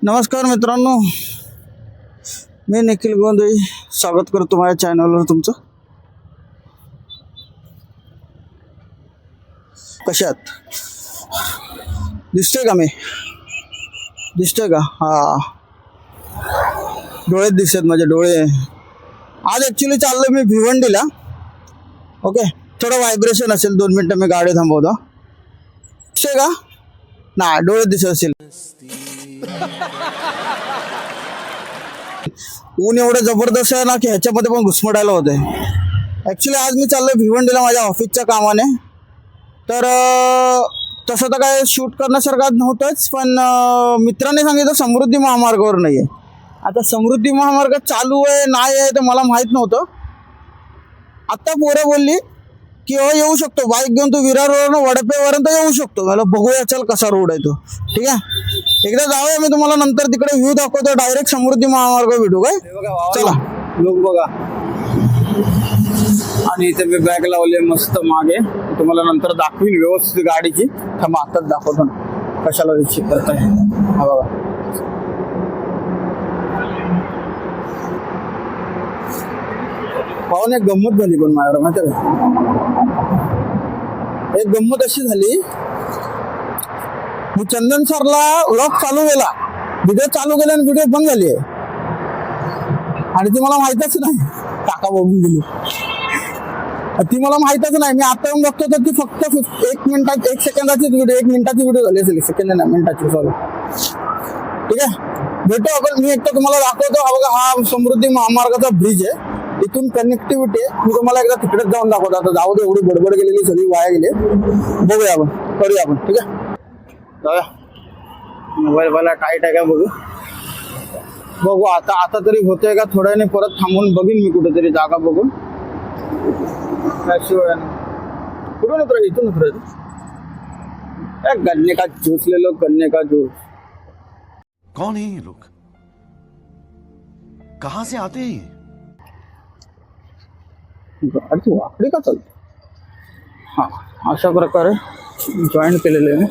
नमस्कार मित्रांनो, मी निखिल गोंधळी स्वागत करतो माझ्या चॅनलवर तुमचं. कशात दिसतोय का? दिसतोय का? हा, डोळेच दिसत माझे डोळे. आज ॲक्च्युली चाललो मी भिवंडीला. ओके, थोडं व्हायब्रेशन असेल, 2 मिनटं मी गाडी थांबवतो. दिसतोय का? ना, डोळे दिसत असेल. ऊन एवढं जबरदस्त आहे ना की ह्याच्यामध्ये पण घुसमटायला होते. ॲक्च्युली आज मी चाललोय भिवंडीला माझ्या ऑफिसच्या कामाने. तर तसं तर काय शूट करण्यासारखं नव्हतंच, पण मित्राने सांगितलं समृद्धी महामार्गावर नाही आहे. आता समृद्धी महामार्ग चालू आहे नाही आहे तर मला माहीत नव्हतं. आत्ता पोरं बोलली की येऊ शकतो, बाईक घेऊन तू विरार रोडवरून वडपेपर्यंत येऊ शकतो. मला बघूया चल कसा रोड आहे तो. ठीक आहे, एकदा जाऊया, मी तुम्हाला नंतर तिकडे व्ह्यू दाखवतो. डायरेक्ट समृद्धी महामार्ग भेटू काय? चला, लोक बघा. आणि इथे मी बॅग लावले मस्त मागे, तुम्हाला नंतर दाखवीन व्यवस्थित गाडीची. थांबा, आताच दाखवतो ना कशाला रिक्षी करताय. हा बघा, पाहून एक गंमत झाली पण माझ्यावर माहिती आहे. एक गंमत अशी झाली, मी चंदन सरला व्लॉग चालू केला, व्हिडिओ चालू केला आणि व्हिडिओ बंद झाली आहे. आणि ती मला माहितच नाही. काका बघून गेली ती, मला माहितच नाही. मी आता येऊन बघतो तर ती फक्त 1 सेकंदाची व्हिडिओ, 1 मिनिटाची व्हिडिओ झाली असेल. सेकंड नाही, मिनिटाची. सॉरी. ठीक आहे, भेटू आपण. मी एकदा तुम्हाला दाखवतो. हा बघा, हा समृद्धी महामार्गाचा ब्रिज आहे. इथून कनेक्टिव्हिटी आहे. मी तुम्हाला एकदा तिकडेच जाऊन दाखवतो. आता जाऊ दे, एवढी बडबड गेलेली सगळी वाया गेली. बघूया आपण, करूया आपण. ठीक आहे, जाऊया. मोबाईल मला टाईट आहे का बघू. आता तरी होतंय का? थोड्याने परत थांबून बघीन मी कुठेतरी जागा बघून. कुठून उतरायचं? इथून उतरायचं. गन्ने का जूस ले लो, गन्ने का जूस. कौन है ये लोग? कहां से आते हैं? गाडी वाकडी का चालते? हा, अशा प्रकारे जॉईन केलेले आहे.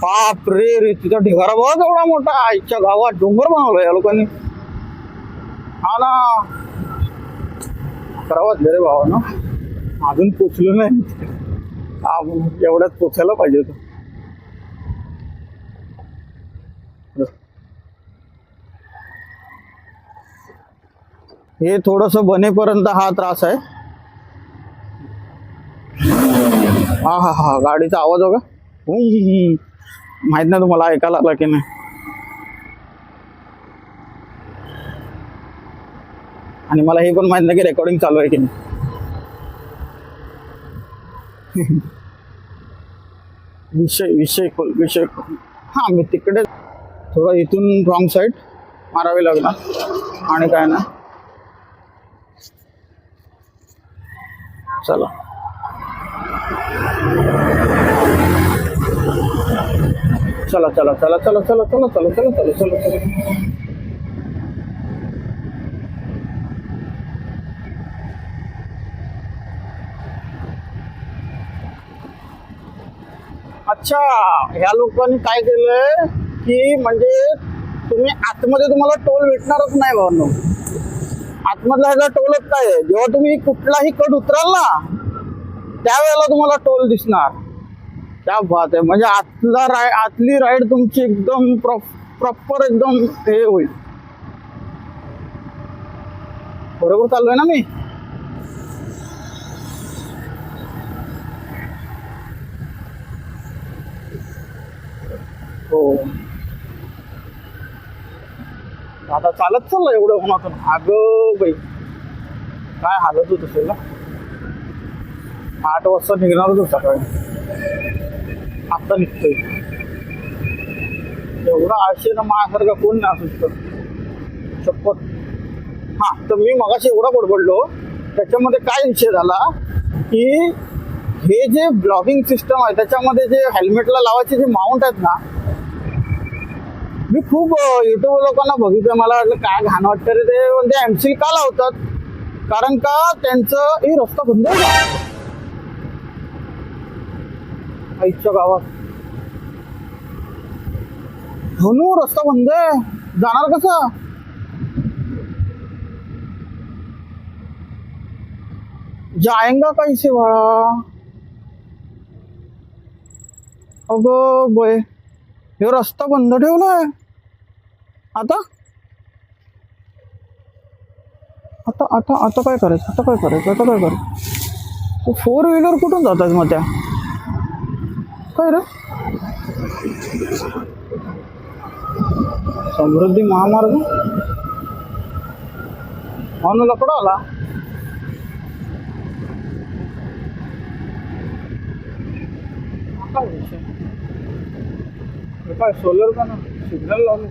बाप रे, तिचा ढिगारा बघा एवढा मोठा. आईच्या गावात डोंगर बनवला या लोकांनी. हा ना, करावाच रे भावा ना. अजून पोचलो नाही, एवढ्यात पोचायला पाहिजे होतं. हे थोडस बनेपर्यंत हा त्रास आहे. हा हा हा, गाडीचा आवाज बघा. माहित नाही तुम्हाला ऐकायला आला की नाही. आणि मला हे पण माहित नाही की रेकॉर्डिंग चालू आहे की नाही. विषय हा, मी तिकडे थोडं इथून रॉंग साईड मारावी लागणार आणि काय ना. चला, चला चला चला चला चला चला चला चला चला चला चला. अच्छा, ह्या लोकांनी काय केलंय की म्हणजे तुम्ही आतमध्ये तुम्हाला टोल भेटणारच नाही भावनो. आतमधला ह्याचा टोलच काय आहे, जेव्हा तुम्ही कुठलाही कट उतराल ना त्यावेळेला तुम्हाला टोल दिसणार. त्या बात आहे. म्हणजे आतली राईड तुमची एकदम प्रॉपर एकदम हे होईल. बरोबर चाललोय ना मी? हो, आता चालत चाललं एवढं होणार. अगं बाई, काय हालत होत असेल ना. 8 वाजता निघणारच होता सकाळी, आता निघतोय. एवढा आळशी ना माझ्यासारखा कोण नाही असू शकत, शपथ. हा, तर मी मगाशी एवढा बडबडलो, त्याच्यामध्ये काय विषय झाला की हे जे ब्लॉगिंग सिस्टम आहे त्याच्यामध्ये जे हेल्मेटला लावायचे जे माउंट आहेत ना, मी खूप युट्यूब लोकांना बघितलं. मला वाटलं काय घाण वाटतं रे ते. म्हणजे एमसील का लावतात? कारण का त्यांचं रस्ता बंद आहे. आईच्या गावात धनू रस्ता बंद आहे, जाणार कसं? जाएंगा कैसे बाळा? अगं बय, हे रस्ता बंद ठेवलाय आता आता आता आता काय करायचं? आता काय करायचं? तू 4 व्हीलर कुठून जातात मग त्या? काय रे? समृद्धी महामार्ग म्हणून लकडा आला. काय विषय? हे काय सोलर का ना सिग्नल लावले?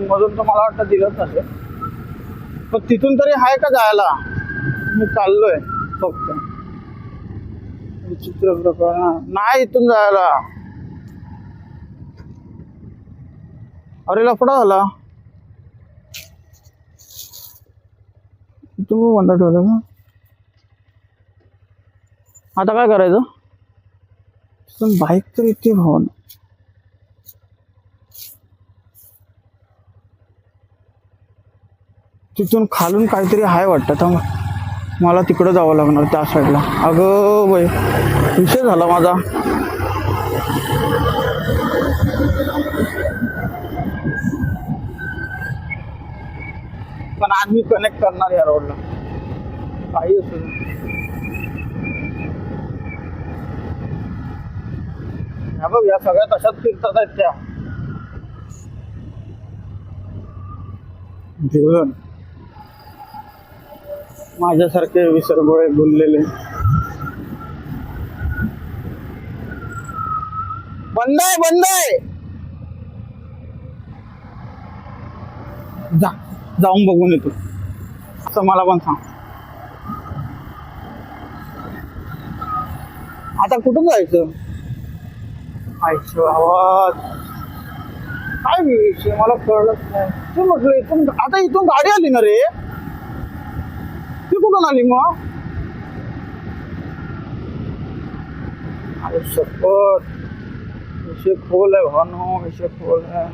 मधून तर मला वाटतं दिलंच असेल, पण तिथून तरी आहे का जायला? मी चाललोय फक्त. विचित्र प्रकार नाही इथून जायला. अरे लफडा झाला. इथून बंद ठेवलं का? आता काय करायचं? बाईक तर इथे भाव ना. तिथून खालून काहीतरी आहे वाटतं, तर मला तिकडं जावं लागणार त्या साईडला. अगं बाई, विषय झाला माझा. पण आज मी कनेक्ट करणार या रोडला काही असू. ह्या बघ, या सगळ्या तशाच फिरतात आहेत त्या. जीवन माझ्यासारखे विसरगोळे बोललेले. बंद आहे. जाऊन बघून येतो असं मला पण सांग. आता कुठून जायचं? आवाज काय विषय मला कळलंच नाही. तू म्हटलं इथून, आता इथून गाडी आली ना रे, ती कुठून आली मग? अरे शपथ, विषय खोल आहे भानो, विषय खोल आहे.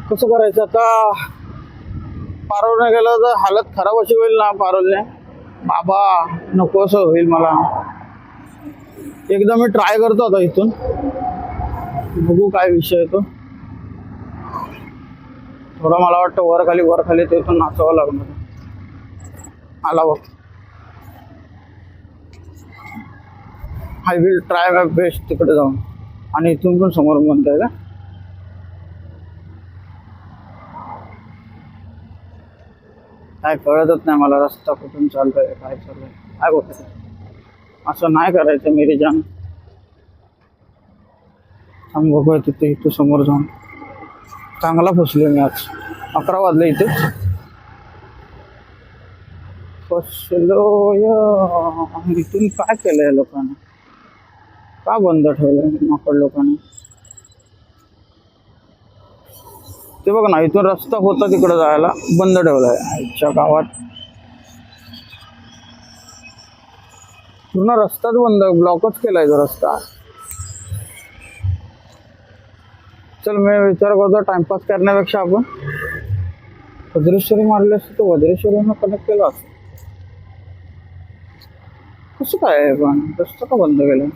कसं करायचं आता? पारोलने गेलं तर हालत खराब अशी होईल ना पारोलने. बाबा नको असं होईल मला. एकदा मी ट्राय करतो आता इथून, बघू काय विषय आहे तो. थोडं मला वाटतं वर खाली ते इथून नाचावं लागणार. आला बघ. I will try my best तिकडे जाऊन. आणि इथून पण समोर म्हणताय का? काय कळतच नाही मला, रस्ता कुठून चालतोय, काय चाललंय, काय होतं. असं नाही करायचं मेरी जान. थांब बघूया तिथे, इथं समोर जाऊन. चांगला फसलोय मी आज. 11 वाजले इथेच फसलोय. इथून काय केलंय लोकांनी? का बंद ठेवलंय माकड लोकांनी? ते बघ ना, इथून रस्ता होता तिकडे जायला, बंद ठेवलाय. आईच्या गावात पूर्ण रस्ताच बंद, ब्लॉकच केलाय तो रस्ता. चल मी विचार करतो, टाइमपास करण्यापेक्षा आपण वज्रेश्वरी मारले असते तर वज्रेश्वरीनं कनेक्ट केलं असतं. कसं काय आहे पण रस्ता का बंद केलं?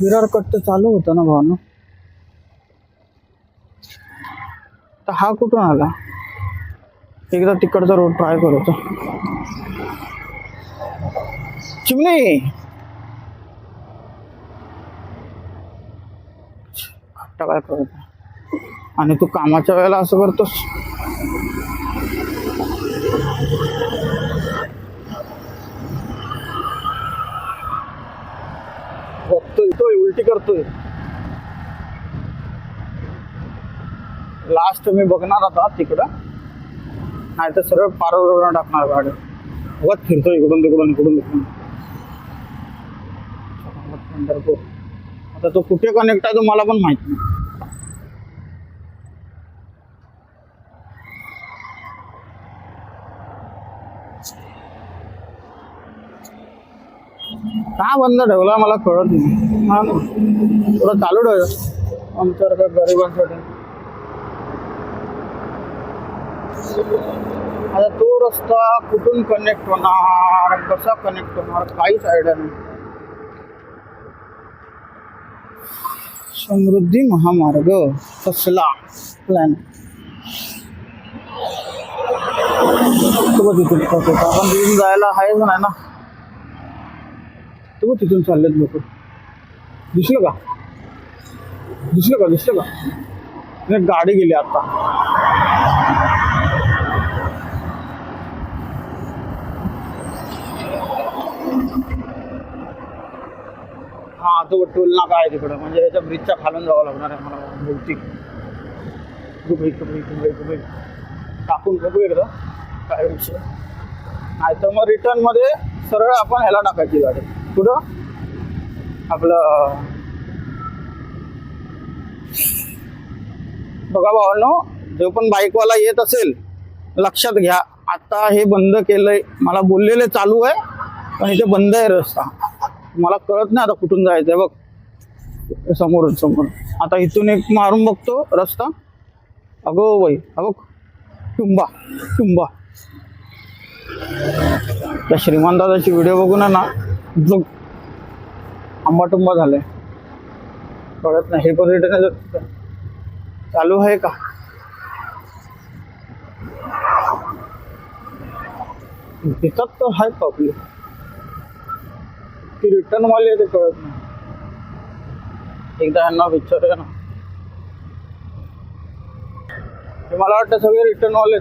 विरार कट तर चालू होता ना भावना. तर हा कुठून आला? एकदा तिकडचा रोड ट्राय करतो. चिमणी खट्टा काय करत? आणि तू कामाच्या वेळेला असं करतोस? बघतोय तो उलटी करतोय. लास्ट मी बघणार आता तिकडं, नाही तर सरळ पारोळवर टाकणार गाडी. बघत फिरतो इकडून तिकडून. पंढरपूर आता तो कुठे कनेक्ट आहे तो मला पण माहित नाही. का बंद ठेवला मला कळत नाही. हा ना, थोडं चालू ठेवलं आमच्यासारख्या गरिबांसाठी. आता तो रस्ता कुठून कनेक्ट होणार, कसा कनेक्ट होणार, काहीच आयडिया नाही. समृद्धी महामार्ग कसला प्लॅन तिथून आपण तिथून जायला आहेच नाही ना. तू तिथून चाललेत लोक. दिसलं का एक गाडी गेली आता. हा तो टोल नाका आहे तिकडं, म्हणजे याच्या ब्रिजच्या खालून जावं लागणार आहे मला बहुतेक. टाकून बघू एकदा काय विषय. नाही तर मग रिटर्न मध्ये सरळ आपण ह्याला टाकायची गाडी. कुठं आपलं बघा भावांनो, जो पण बाईकवाला येत असेल लक्षात घ्या, आता हे बंद केलंय. मला बोललेले चालू आहे पण इथे बंद आहे रस्ता. मला कळत नाही आता कुठून जायचंय. बघ समोर आता इथून एक मारून बघतो रस्ता. अगो बाई, अगो टुंबा त्या श्रीमंताची व्हिडिओ बघून ना जो आंबाटुंबा झालाय. कळत नाही. हे पण रिटर्न चालू आहे का. तिथं तर आहे पब्लिक. ती रिटर्न वाले ते कळत नाही. एकदा यांना विचारूया ना. मला वाटतं सगळे रिटर्न वाले.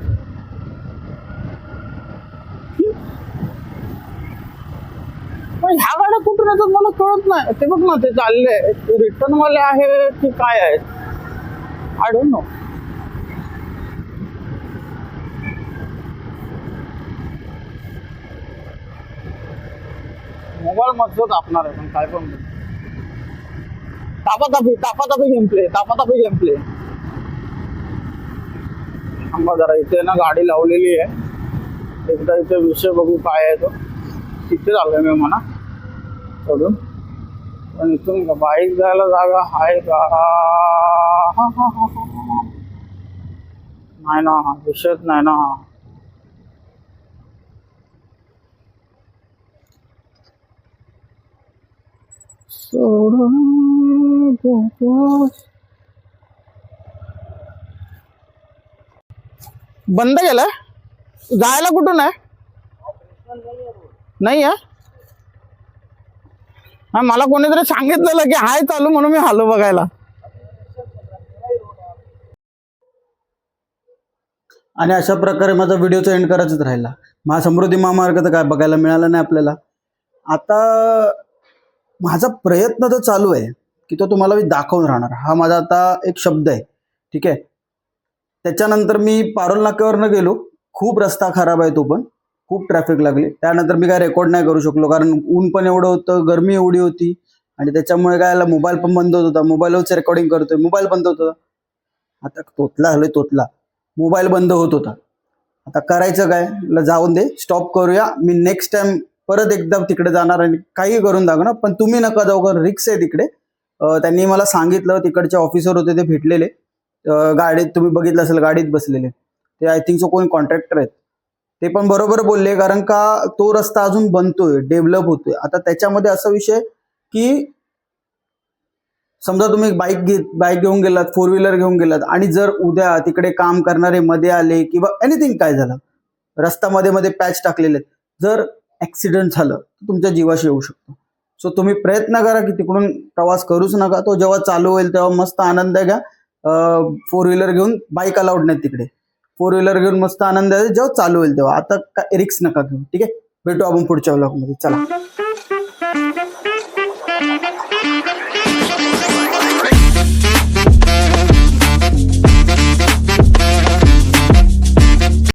ह्या गाड्या कुठून येतात मला कळत नाही. ते बघ ना, ते चालले रिटर्न वाले आहे की काय आहेत, आय डोंट नो. मोबाईल मजबूत आपणार आहे पण काय पण तापातापी गेम प्ले. थांबा जरा, इथे ना गाडी लावलेली आहे. एकदा इथे विषय बघू काय आहे तो. तिथे झालोय मी म्हणा सोडून. पण इथून बाईक जायला जागा आहे का. नाही ना, विषयच नाही ना. बंद केलंय. जायला कुठून आहे. नाही आहे. हा, मला कोणीतरी सांगितलेलं की हाय चालू म्हणून मी आलो बघायला. आणि अशा प्रकारे माझा व्हिडिओचा एंड करायचाच राहिला. समृद्धी महामार्ग तर काय बघायला मिळाला नाही आपल्याला. आता माझा प्रयत्न तर चालू आहे की तो तुम्हाला मी दाखवून राहणार. हा माझा आता एक शब्द आहे, ठीक आहे. त्याच्यानंतर मी पारोल नाक्यावरनं गेलो. खूप रस्ता खराब आहे, तो पण खूप ट्रॅफिक लागली. त्यानंतर मी काय रेकॉर्ड नाही करू शकलो कारण ऊन पण एवढं होतं, गरमी एवढी होती आणि त्याच्यामुळे काय मोबाईल पण बंद होत होता. मोबाईलवरच रेकॉर्डिंग करतोय, मोबाईल बंद होत होता. आता तोतला मोबाईल बंद होत होता. आता करायचं काय, जाऊन दे, स्टॉप करूया. मी नेक्स्ट टाइम परत एकदा तिकडे जाणार आणि काही करून दाखवणार. पण तुम्ही नका जाऊ कारण रिक्स आहे तिकडे. त्यांनी मला सांगितलं, तिकडचे ऑफिसर होते ते भेटलेले. गाडीत तुम्ही बघितलं असेल, गाडीत बसलेले ते आय थिंक सो कोण कॉन्ट्रॅक्टर आहेत. ते पण बरोबर बोलले कारण का तो रस्ता अजून बनतोय, डेव्हलप होतोय. आता त्याच्यामध्ये असा विषय की समजा तुम्ही बाईक घेऊन गेलात, 4 व्हीलर घेऊन गेलात आणि जर उद्या तिकडे काम करणारे मध्ये आले किंवा एनिथिंग काय झालं, रस्ता मध्ये पॅच टाकलेले, जर ऍक्सिडेंट झालं तर तुमच्या जीवाशी येऊ शकतो. सो तुम्ही प्रयत्न करा की तिकडून प्रवास करूच नका. तो जेव्हा चालू होईल तेव्हा मस्त आनंद घ्या. 4 व्हीलर घेऊन, बाईक अलाउड नाही तिकडे, 4 व्हीलर घेऊन मस्त आनंद आहे जेव्हा चालू होईल तेव्हा. आता काय रिक्स नका घेऊ, ठीक आहे. भेटू आपण पुढच्या व्लॉगमध्ये. चला.